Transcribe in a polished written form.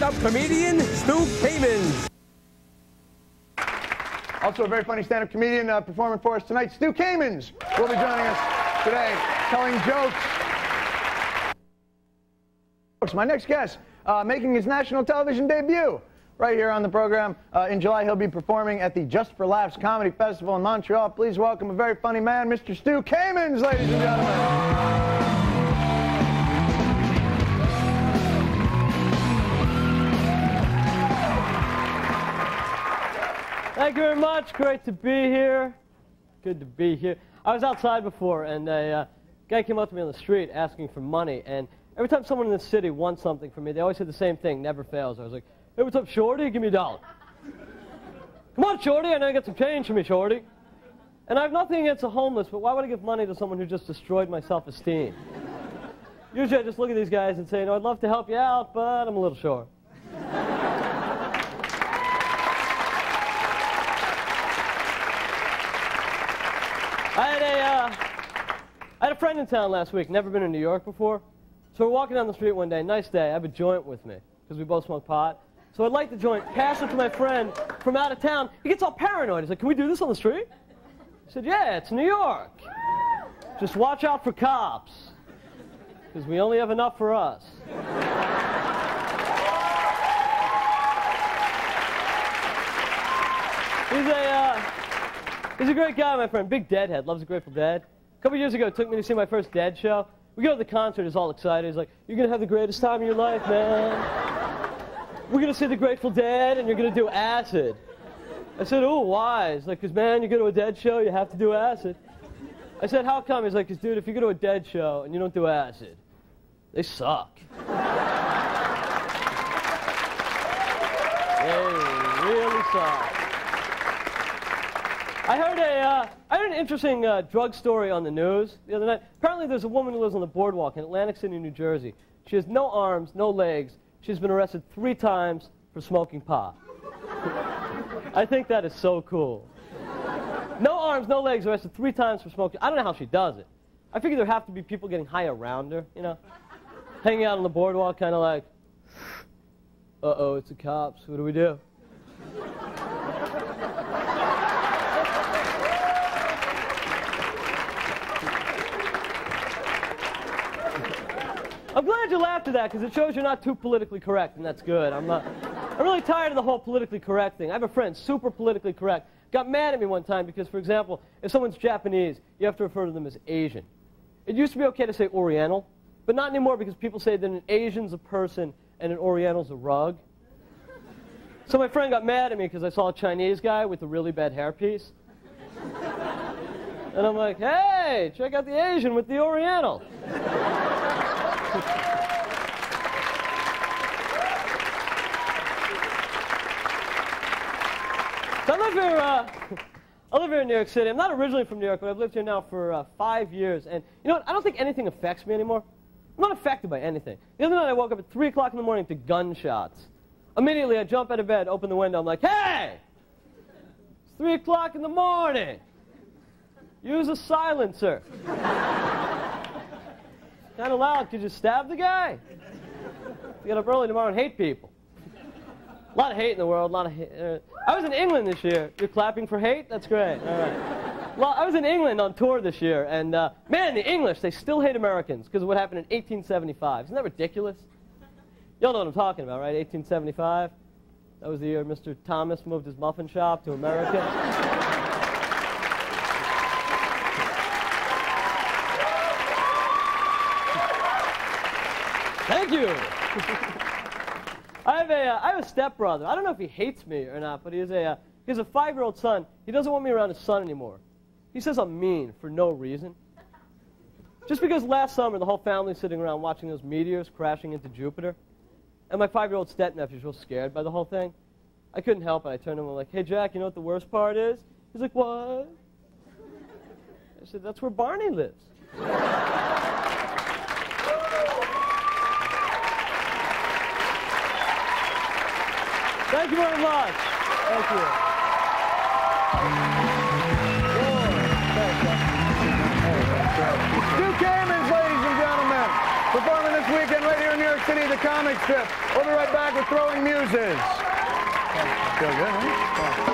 stand-up comedian, Stu Kamens. Also a very funny stand-up comedian performing for us tonight, Stu Kamens will be joining us today, telling jokes. My next guest, making his national television debut right here on the program. In July, he'll be performing at the Just for Laughs Comedy Festival in Montreal. Please welcome a very funny man, Mr. Stu Kamens, ladies and gentlemen. Thank you very much. Great to be here. Good to be here. I was outside before, and a guy came up to me on the street asking for money. And every time someone in this city wants something from me, they always say the same thing, never fails. I was like, hey, what's up, Shorty? Give me $1. Come on, Shorty. I know you got some change for me, Shorty. And I have nothing against the homeless, but why would I give money to someone who just destroyed my self-esteem? Usually I just look at these guys and say, you know, I'd love to help you out, but I'm a little short. I had a friend in town last week, never been in New York before. So we're walking down the street one day, nice day, I have a joint with me, because we both smoke pot. So I'd like the joint, pass it to my friend from out of town. He gets all paranoid. He's like, can we do this on the street? I said, yeah, it's New York. Just watch out for cops, because we only have enough for us. He's a great guy, my friend. Big Deadhead, loves the Grateful Dead. A couple years ago, took me to see my first Dead show. We go to the concert, he's all excited. He's like, you're going to have the greatest time of your life, man. We're going to see the Grateful Dead, and you're going to do acid. I said, oh, why? He's like, because, man, you go to a Dead show, you have to do acid. I said, how come? He's like, because, dude, if you go to a Dead show and you don't do acid, they suck. They really suck. I heard an interesting drug story on the news the other night. Apparently there's a woman who lives on the boardwalk in Atlantic City, New Jersey. She has no arms, no legs. She's been arrested 3 times for smoking pot. I think that is so cool. No arms, no legs, arrested 3 times for smoking. I don't know how she does it. I figure there have to be people getting high around her, you know, hanging out on the boardwalk, kind of like, uh-oh, it's the cops. What do we do? I'm glad you laughed at that, because it shows you're not too politically correct, and that's good. I'm really tired of the whole politically correct thing. I have a friend, super politically correct, got mad at me one time because, for example, if someone's Japanese, you have to refer to them as Asian. It used to be okay to say Oriental, but not anymore because people say that an Asian's a person and an Oriental's a rug. So my friend got mad at me because I saw a Chinese guy with a really bad hairpiece. And I'm like, hey, check out the Asian with the Oriental. So I live here in New York City. I'm not originally from New York, but I've lived here now for 5 years. And you know what? I don't think anything affects me anymore. I'm not affected by anything. The other night I woke up at 3 o'clock in the morning to gunshots. Immediately I jump out of bed, open the window. I'm like, hey! It's 3 o'clock in the morning. Use a silencer. Kind of loud. Could you stab the guy? You get up early tomorrow and hate people. A lot of hate in the world. A lot of hate. I was in England this year. You're clapping for hate? That's great. All right. Well, I was in England on tour this year, and man, the English, they still hate Americans because of what happened in 1875. Isn't that ridiculous? Y'all know what I'm talking about, right? 1875. That was the year Mr. Thomas moved his muffin shop to America. Thank you. I have a stepbrother. I don't know if he hates me or not, but he has a 5-year-old son. He doesn't want me around his son anymore. He says I'm mean for no reason. Just because last summer the whole family's sitting around watching those meteors crashing into Jupiter, and my 5-year-old stepnephew's real scared by the whole thing. I couldn't help it. I turned to him and I'm like, hey, Jack, you know what the worst part is? He's like, what? I said, that's where Barney lives. Thank you very much. Thank you. Stu Kamens, ladies and gentlemen, performing this weekend right here in New York City, the comic strip. We'll be right back with Throwing Muses. Feel good, huh?